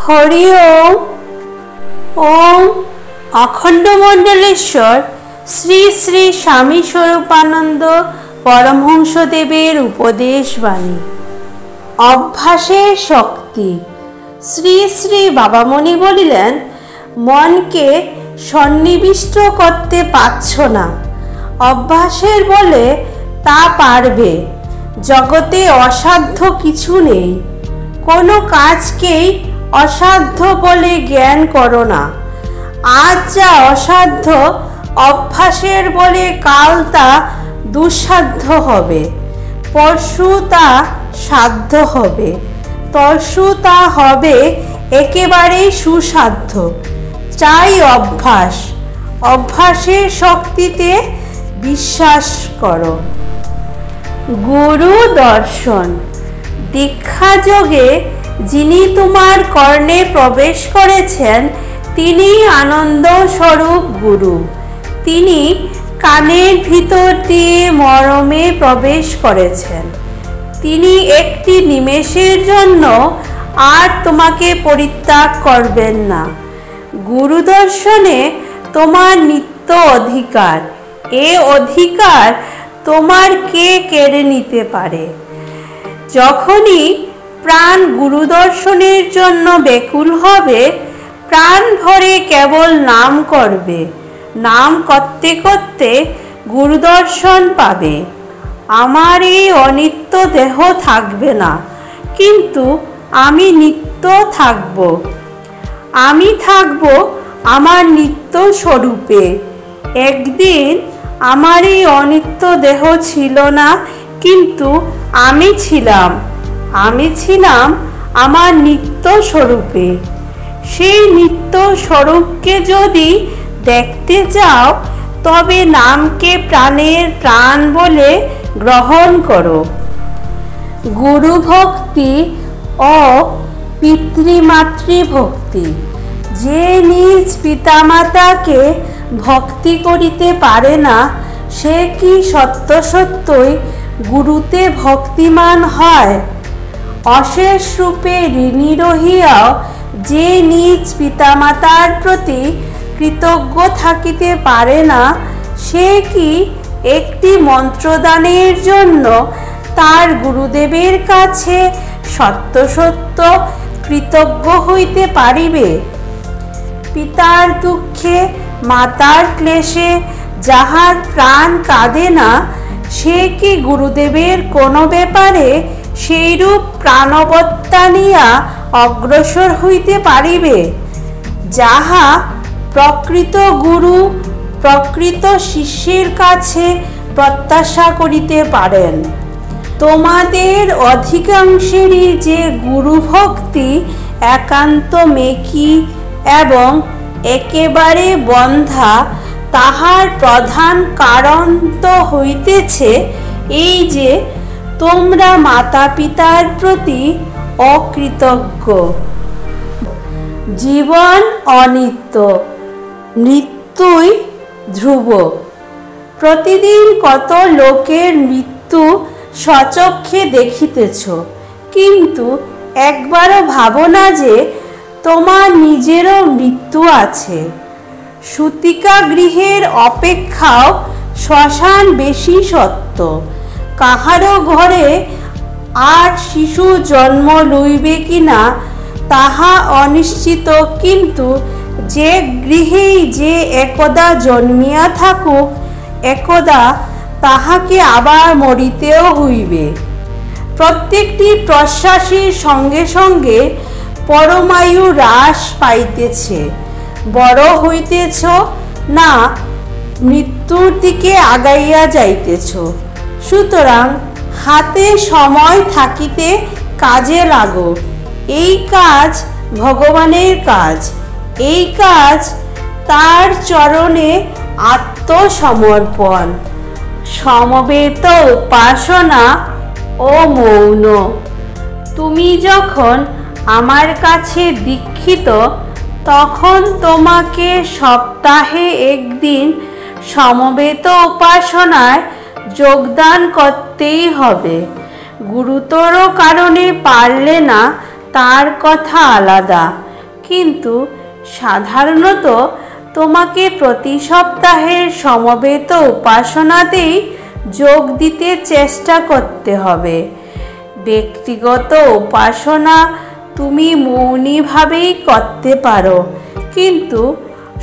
হরি ওম। ওম অখণ্ডমণ্ডলেশ্বর শ্রী শ্রী স্বামী স্বরূপানন্দ পরমহংসদেবের উপদেশ বাণী। অভ্যাসের শক্তি। শ্রী শ্রী বাবামণি বলিলেন, মনকে সন্নিবিষ্ট করতে পারছ না, অভ্যাসের বলে তা পারবে। জগতে অসাধ্য কিছু নেই। কোনো কাজকেই অসাধ্য বলে জ্ঞান করো না। আজ যা অসাধ্য, অভ্যাসের বলে কাল তা দুঃসাধ্য হবে, পরশু তা সাধ্য হবে, তরশু তা হবে একেবারেই সুসাধ্য। চাই অভ্যাস। অভ্যাসের শক্তিতে বিশ্বাস করো। গুরু দর্শন। দীক্ষা যোগে যিনি তোমার কর্ণে প্রবেশ করেছেন তিনি আনন্দ স্বরূপ গুরু। তিনি কানের ভিতর দিয়ে মরমে প্রবেশ করেছেন। তিনি একটি নিমেষের জন্য আর তোমাকে পরিত্যাগ করবেন না। গুরু দর্শনে তোমার নিত্য অধিকার। এ অধিকার তোমার কে কেড়ে নিতে পারে? যখনই প্রাণ গুরু দর্শনের জন্য ব্যাকুল হবে, প্রাণ ভরে কেবল নাম করবে। নাম করতে করতে গুরু দর্শন পাবে। আমার এই অনিত্য দেহ থাকবে না, কিন্তু আমি নিত্য থাকব। আমি থাকব আমার নিত্য স্বরূপে। একদিন আমার এই অনিত্য দেহ ছিল না, কিন্তু আমি ছিলাম। আমি ছিলাম আমার নিত্য স্বরূপে। সেই নিত্য স্বরূপকে যদি দেখতে চাও, তবে নামকে প্রাণের প্রাণ বলে গ্রহণ করো। গুরু ভক্তি ও পিতৃমাতৃভক্তি। যে নিজ পিতামাতাকে ভক্তি করিতে পারে না, সে কি সত্য সত্যই গুরুতে ভক্তিমান হয়? অশেষ রূপে ঋণী রহিয়াও যে নিজ পিতামাতার প্রতি কৃতজ্ঞ থাকিতে পারে না, সে কি একটি মন্ত্রদানের জন্য তার গুরুদেবের কাছে সত্য সত্য কৃতজ্ঞ হইতে পারিবে? পিতার দুঃখে মাতার ক্লেশে যাহার প্রাণ কাঁদে না, সে কি গুরুদেবের কোনো ব্যাপারে সেইরূপ প্রাণবত্তা নিয়া অগ্রসর হইতে পারিবে? যাহা প্রকৃত গুরু প্রকৃত শিষ্যের কাছে প্রত্যাশা করিতে পারেন। তোমাদের অধিকাংশেরই যে গুরু ভক্তি একান্ত মেকি এবং একেবারে বন্ধা, তাহার প্রধান কারণ তো হইতেছে এই যে তোমরা মাতা পিতার প্রতি অকৃতজ্ঞ। জীবন অনিত্য, মৃত্যুই ধ্রুব। প্রতিদিন কত লোকের মৃত্যু স্বচক্ষে দেখিতেছ, কিন্তু একবারও ভাবো না যে তোমার নিজেরও মৃত্যু আছে। সূতিকা গৃহের অপেক্ষাও শ্মশান বেশি সত্য। কাহারও ঘরে আর শিশু জন্ম লইবে কিনা তাহা অনিশ্চিত, কিন্তু যে গৃহেই যে একদা জন্মিয়া থাকুক, একদা তাহাকে আবার মরিতেও হইবে। প্রত্যেকটি প্রশ্বাসের সঙ্গে সঙ্গে পরমায়ু হ্রাস পাইতেছে। বড় হইতেছ না মৃত্যুর দিকে আগাইয়া যাইতেছ। সুতরাং হাতে সময় থাকিতে কাজে লাগো। এই কাজ ভগবানের কাজ। এই কাজ তার চরণে আত্মসমর্পণ। সমবেত উপাসনা ও মৌন। তুমি যখন আমার কাছে দীক্ষিত, তখন তোমাকে সপ্তাহে একদিন সমবেত উপাসনায় যোগদান করতেই হবে। গুরুতর কারণে পারলে না তার কথা আলাদা, কিন্তু সাধারণত তোমাকে প্রতি সপ্তাহের সমবেত উপাসনাতেই যোগ দিতে চেষ্টা করতে হবে। ব্যক্তিগত উপাসনা তুমি মৌনীভাবেই করতে পারো, কিন্তু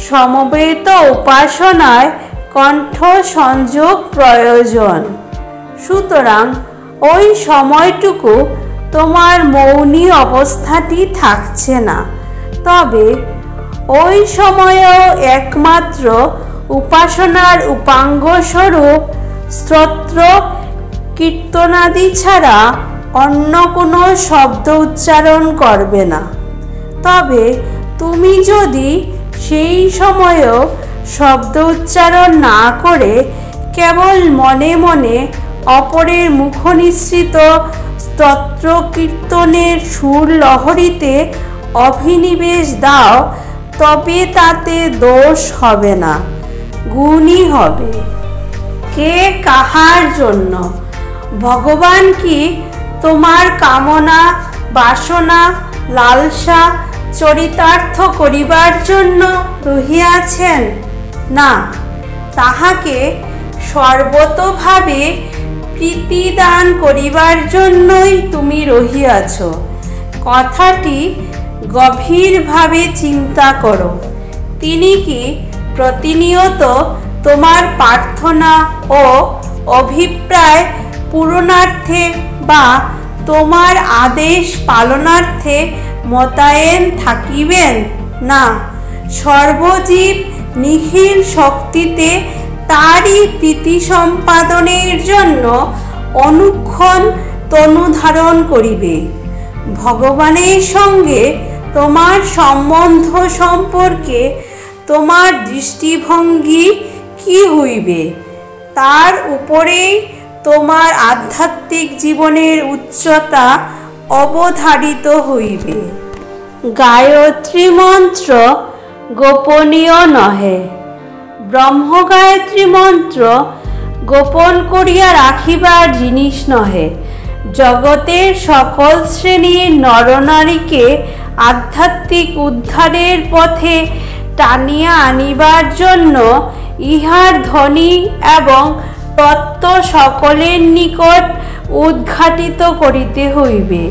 সমবেত উপাসনায় কণ্ঠ সংযোগ প্রয়োজন। সুতরাং ওই সময়টুকু তোমার মৌনী অবস্থাটি থাকছে না, তবে ওই সময়েও একমাত্র উপাসনার উপাঙ্গ স্বরূপ স্তোত্র কীর্তনাদি ছাড়া অন্য কোনো শব্দ উচ্চারণ করবে না। তবে তুমি যদি সেই সময়েও শব্দ উচ্চারণ না করে কেবল মনে মনে অপরের মুখনিসৃত স্তোত্র কীর্তনের সুর লহরীতে অভিনিবেশ দাও, তবে তাতে দোষ হবে না, গুণই হবে। কে কাহার জন্য? ভগবান কি তোমার কামনা, বাসনা, লালসা চরিতার্থ করিবার জন্য রহিয়াছেন? না, তাহাকে সর্বতোভাবে প্রীতিদান করিবার জন্যই তুমি রহিয়াছ। কথাটি গভীরভাবে চিন্তা করো। তিনি কি প্রতিনিয়ত তোমার প্রার্থনা ও অভিপ্রায় পূরণার্থে বা তোমার আদেশ পালনার্থে মোতায়েন থাকিবেন? না, সর্বজীব নিখিল শক্তিতে তারই প্রীতি সম্পাদনের জন্য অনুক্ষণ তনু ধারণ করিবে। ভগবানের সঙ্গে তোমার সম্বন্ধ সম্পর্কে তোমার দৃষ্টিভঙ্গি কি হইবে, তার উপরেই তোমার আধ্যাত্মিক জীবনের উচ্চতা অবধারিত হইবে। গায়ত্রী মন্ত্র গোপনীয় নহে। ব্রহ্ম গায়ত্রী মন্ত্র গোপন করিয়া রাখিবার জিনিস নহে। জগতের সকল শ্রেণীর নরনারীকে আধ্যাত্মিক উদ্ধারের পথে টানিয়া আনিবার জন্য ইহার ধ্বনি এবং তত্ত্ব সকলের নিকট উদ্ঘাটিত করিতে হইবে।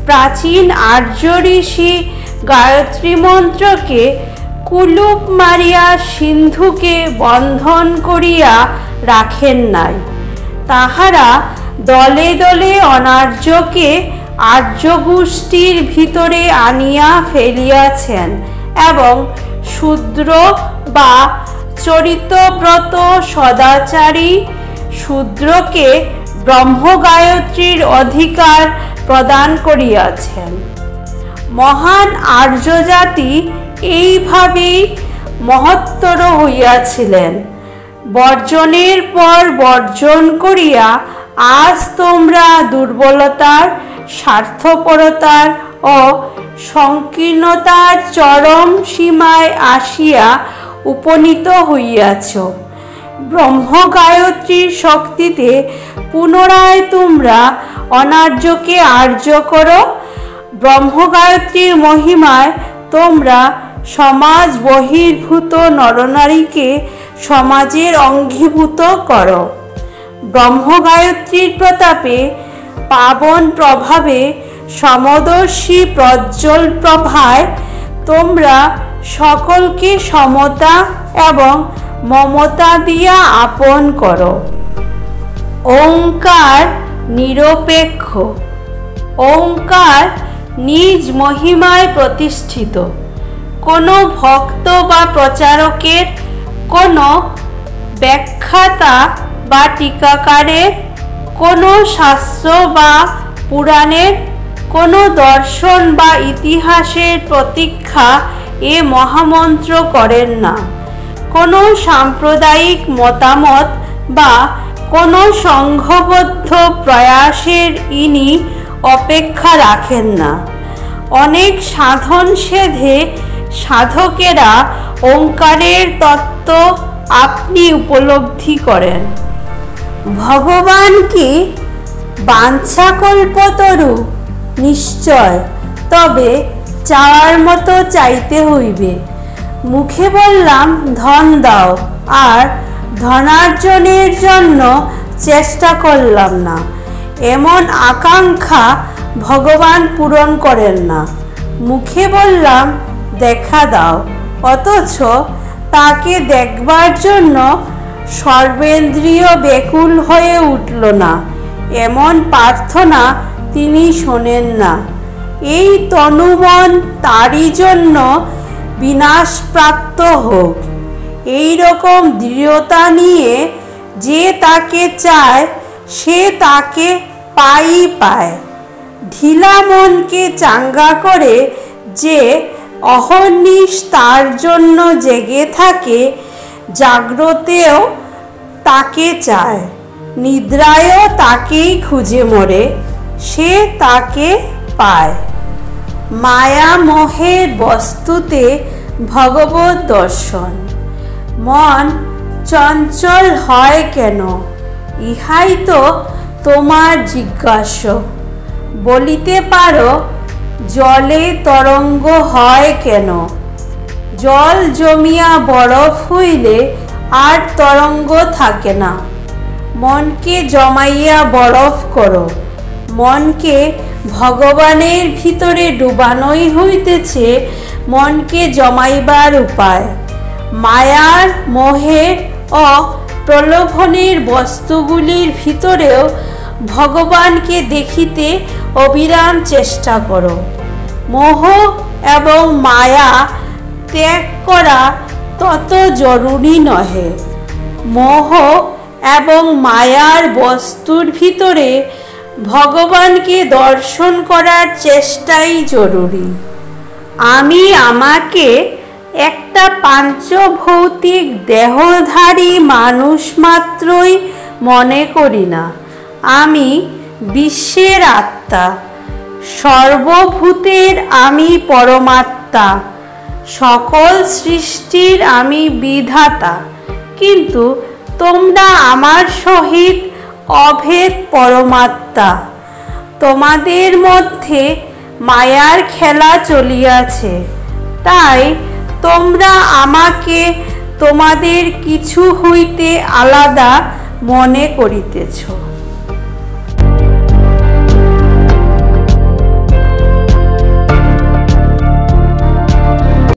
প্রাচীন আর্য ঋষি গায়ত্রী মন্ত্রকে কুলুপ মারিয়া সিন্ধুকে বন্ধন করিয়া রাখেন নাই। তাহারা দলে দলে অনার্যকে আর্য গোষ্ঠীর ভিতরে আনিয়া ফেলিয়াছেন এবং শূদ্র বা চরিতব্রত সদাচারী শূদ্রকে ব্রহ্ম গায়ত্রীর অধিকার প্রদান করিয়াছেন। মহান আর্য জাতি এইভাবেই মহত্তর হইয়াছিলেন। বর্জনের পর বর্জন করিয়া আজ তোমরা দুর্বলতার, স্বার্থপরতার ও সংকীর্ণতার চরম সীমায় আসিয়া উপনীত হইয়াছ। ব্রহ্ম গায়ত্রীর শক্তিতে পুনরায় তোমরা অনার্যকে আর্য করো। ব্রহ্ম গায়ত্রীর মহিমায় তোমরা সমাজ বহির্ভূত নরনারীকে সমাজের অঙ্গীভূত করো। ব্রহ্ম গায়ত্রীর প্রতাপে, পাবন প্রভাবে, সমদর্শী প্রজ্জ্বল প্রভায় তোমরা সকলকে সমতা এবং মমতা দিয়া আপন করো। ওঙ্কার নিরপেক্ষ। ওঙ্কার নিজ মহিমায় প্রতিষ্ঠিত। কোনো ভক্ত বা প্রচারকের, কোনো ব্যাখ্যাতা বা টিকাকারের, কোনো শাস্ত্র বা পুরাণের, কোনো দর্শন বা ইতিহাসের প্রতীক্ষা এ মহামন্ত্র করেন না। কোনো সাম্প্রদায়িক মতামত বা কোনো সংঘবদ্ধ প্রয়াসের ইনি অপেক্ষা রাখেন না। অনেক সাধন সেধে সাধকেরা ওঙ্কারের তত্ত্ব আপনি উপলব্ধি করেন। ভগবান কি বাঞ্ছাকল্পতরু নিশ্চয়, তবে চাওয়ার মতো চাইতে হইবে। মুখে বললাম ধন দাও, আর ধনার্জনের জন্য চেষ্টা করলাম না। এমন আকাঙ্ক্ষা ভগবান পূরণ করেন না। মুখে বললাম দেখা দাও, অথচ তাকে দেখবার জন্য সর্বেন্দ্রিয় ব্যাকুল হয়ে উঠল না। এমন প্রার্থনা তিনি শোনেন না। এই তনুমন তারই জন্য বিনাশপ্রাপ্ত হোক, এই রকম দৃঢ়তা নিয়ে যে তাকে চায় সে তাকে পায়। ঢিলা মনকে চাঙ্গা করে যে অহর্নিশ তার জন্য জেগে থাকে, জাগ্রতেও তাকে চায়, নিদ্রায়ও তাকেই খুঁজে মরে, সে তাকে পায়। মায়া মোহের বস্তুতে ভগবত দর্শন। মন চঞ্চল হয় কেন, ইহাই তো তোমার জিজ্ঞাস্য। বলিতে পারো জলে তরঙ্গ হয় কেন? জল জমিয়া বরফ হইলে আর তরঙ্গ থাকে না। মনকে জমাইয়া বরফ করো। মনকে ভগবানের ভিতরে ডুবানোই হইতেছে মনকে জমাইবার উপায়। মায়ার মোহের ও প্রলোভনের বস্তুগুলির ভিতরেও ভগবানকে দেখিতে অবিরাম চেষ্টা করো। মোহ এবং মায়া ত্যাগ করা তত জরুরি নহে। মোহ এবং মায়ার বস্তুর ভিতরে ভগবানকে দর্শন করার চেষ্টাই জরুরি। আমি আমাকে একটা পাঞ্চভৌতিক দেহধারী মানুষ মাত্রই মনে করি না। আমি বিশ্বের আত্মা, সর্বভূতের আমি পরমাত্মা, সকল সৃষ্টির আমি বিধাতা। কিন্তু তোমরা আমার সহিত অভেদ পরমাত্মা। তোমাদের মধ্যে মায়ার খেলা চলিয়াছে, তাই তোমরা আমাকে তোমাদের কিছু হইতে আলাদা মনে করিতেছ।